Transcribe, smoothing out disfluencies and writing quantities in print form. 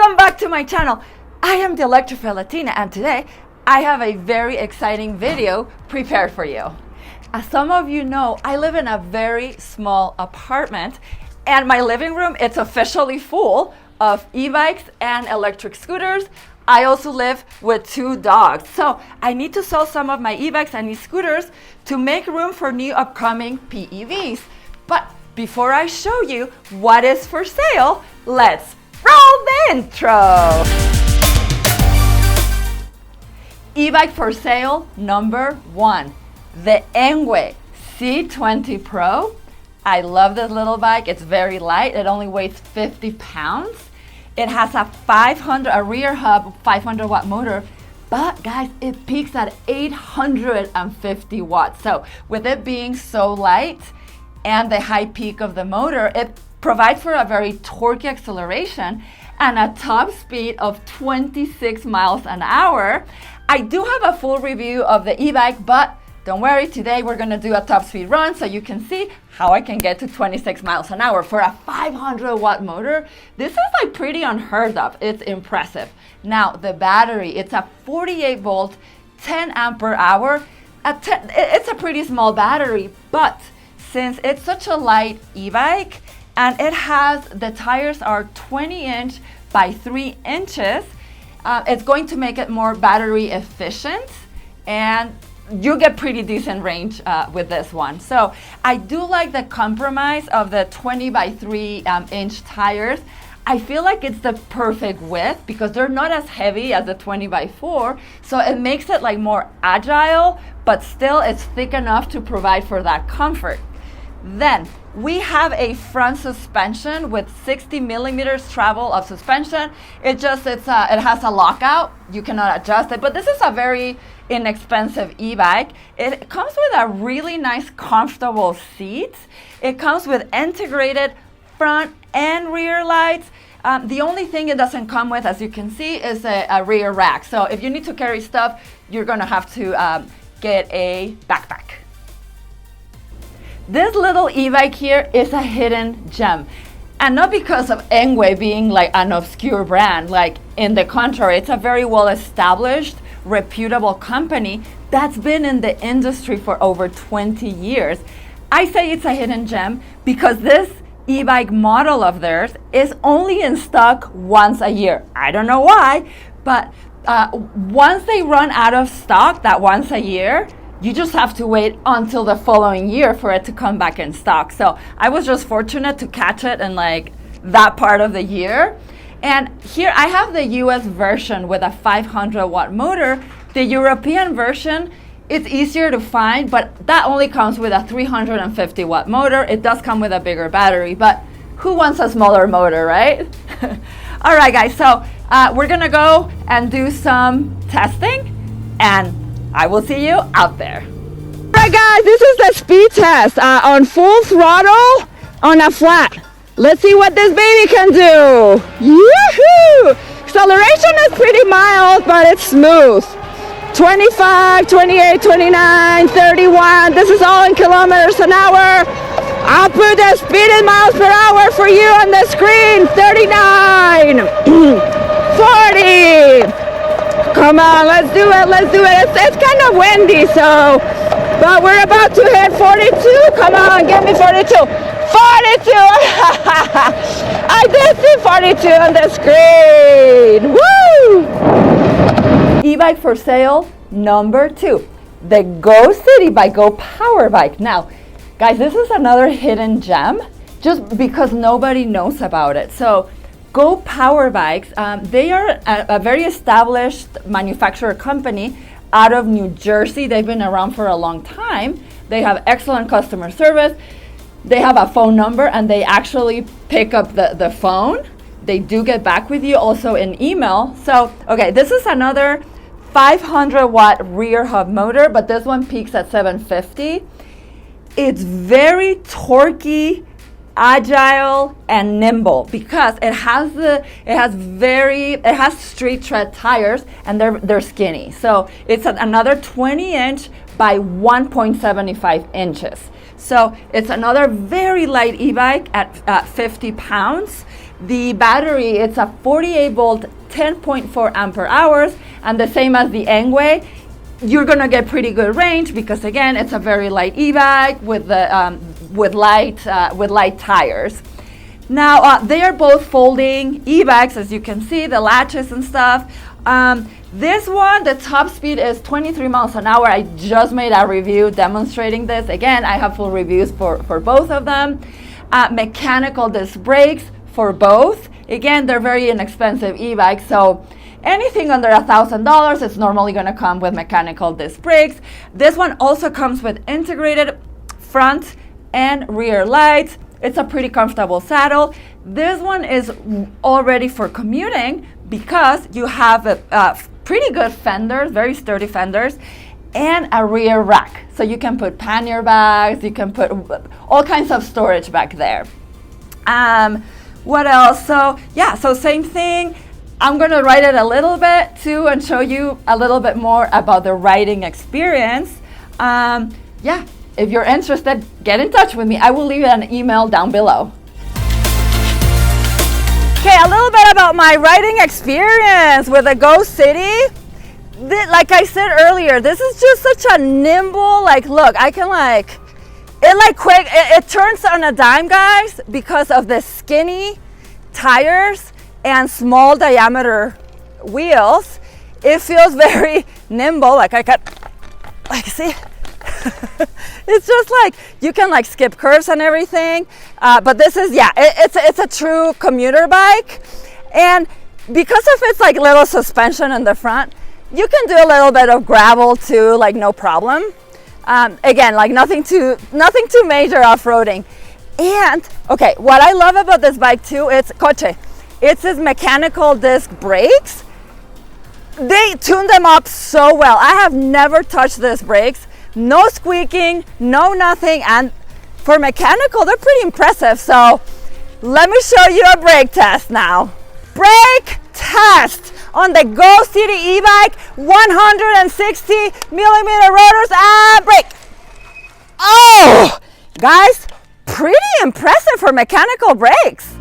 Welcome back to my channel. I am the Electrified Latina, and today I have a very exciting video prepared for you. As some of you know, I live in a very small apartment, and my living room, it's officially full of e-bikes and electric scooters. I also live with 2 dogs, so I need to sell some of my e-bikes and e-scooters to make room for new upcoming PEVs. But before I show you what is for sale, let's roll the intro. E-bike for sale number 1, the Enway C20 Pro. I love this little bike. It's very light. It only weighs 50 pounds. It has a rear hub 500 watt motor, but guys, it peaks at 850 watts. So with it being so light and the high peak of the motor, it provides for a very torquey acceleration and a top speed of 26 miles an hour. I do have a full review of the e-bike, but don't worry, today we're gonna do a top speed run so you can see how I can get to 26 miles an hour. For a 500 watt motor, this is like pretty unheard of. It's impressive. Now the battery, it's a 48 volt, 10 ampere hour. It's a pretty small battery, but since it's such a light e-bike and the tires are 20 inch by 3 inches, it's going to make it more battery efficient, and you get pretty decent range with this one. So I do like the compromise of the 20 by 3 inch tires. I feel like it's the perfect width because they're not as heavy as the 20 by 4, so it makes it like more agile, but still it's thick enough to provide for that comfort. Then we have a front suspension with 60 millimeters travel of suspension. It has a lockout. You cannot adjust it, but this is a very inexpensive e-bike. It comes with a really nice, comfortable seat. It comes with integrated front and rear lights. The only thing it doesn't come with, as you can see, is a rear rack. So if you need to carry stuff, you're gonna have to get a backpack. This little e-bike here is a hidden gem, and not because of Enway being like an obscure brand. Like, in the contrary, it's a very well established, reputable company that's been in the industry for over 20 years. I say it's a hidden gem because this e-bike model of theirs is only in stock once a year. I don't know why, but once they run out of stock, that once a year, you just have to wait until the following year for it to come back in stock. So I was just fortunate to catch it in like that part of the year. And here I have the US version with a 500 watt motor. The European version, it's easier to find, but that only comes with a 350 watt motor. It does come with a bigger battery, but who wants a smaller motor, right? All right, guys, so we're gonna go and do some testing, and I will see you out there. All right, guys, this is the speed test on full throttle on a flat. Let's see what this baby can do. Yoo-hoo! Acceleration is pretty mild, but it's smooth. 25, 28, 29, 31. This is all in kilometers an hour. I'll put the speed in miles per hour for you on the screen. 39, 40. Come on, let's do it, let's do it. It's kind of windy, so, but we're about to hit 42. Come on, give me 42. 42! I did see 42 on the screen. Woo! E-bike for sale number 2, the Go City by Go Power Bike. Now, guys, this is another hidden gem just because nobody knows about it. So Go Power Bikes, they are a very established manufacturer company out of New Jersey. They've been around for a long time. They have excellent customer service. They have a phone number, and they actually pick up the phone. They do get back with you also in email. So, okay, this is another 500 watt rear hub motor, but this one peaks at 750. It's very torquey, agile, and nimble because it has street tread tires, and they're skinny. So it's another 20 inch by 1.75 inches. So it's another very light e-bike at 50 pounds. The battery, it's a 48 volt, 10.4 ampere hours, and the same as the Enway. You're gonna get pretty good range because again, it's a very light e-bike with the with light tires. Now they are both folding e-bikes, as you can see, the latches and stuff. This one, the top speed is 23 miles an hour. I just made a review demonstrating this. Again, I have full reviews for both of them. Mechanical disc brakes for both. Again, they're very inexpensive e-bikes, so anything under $1,000 is normally going to come with mechanical disc brakes. This one also comes with integrated front and rear lights. It's a pretty comfortable saddle. This one is all ready for commuting because you have a pretty good fenders, very sturdy fenders, and a rear rack. So you can put pannier bags, you can put all kinds of storage back there. What else? So yeah, so same thing. I'm going to ride it a little bit too and show you a little bit more about the riding experience. Yeah, if you're interested, get in touch with me. I will leave an email down below. Okay, a little bit about my riding experience with the Go City. Like I said earlier, this is just such a nimble, look, I can it turns on a dime, guys, because of the skinny tires and small diameter wheels. It feels very nimble, see? It's just you can skip curves and everything, but this is, yeah, it's a true commuter bike, and because of its little suspension in the front, you can do a little bit of gravel too, no problem. Again, nothing too major off-roading. And okay, what I love about this bike too, it's its mechanical disc brakes. They tune them up so well. I have never touched these brakes. No squeaking, no nothing, and for mechanical, they're pretty impressive. So let me show you a brake test now. Brake test on the Go City e-bike, 160 millimeter rotors and brake. Oh, guys, pretty impressive for mechanical brakes.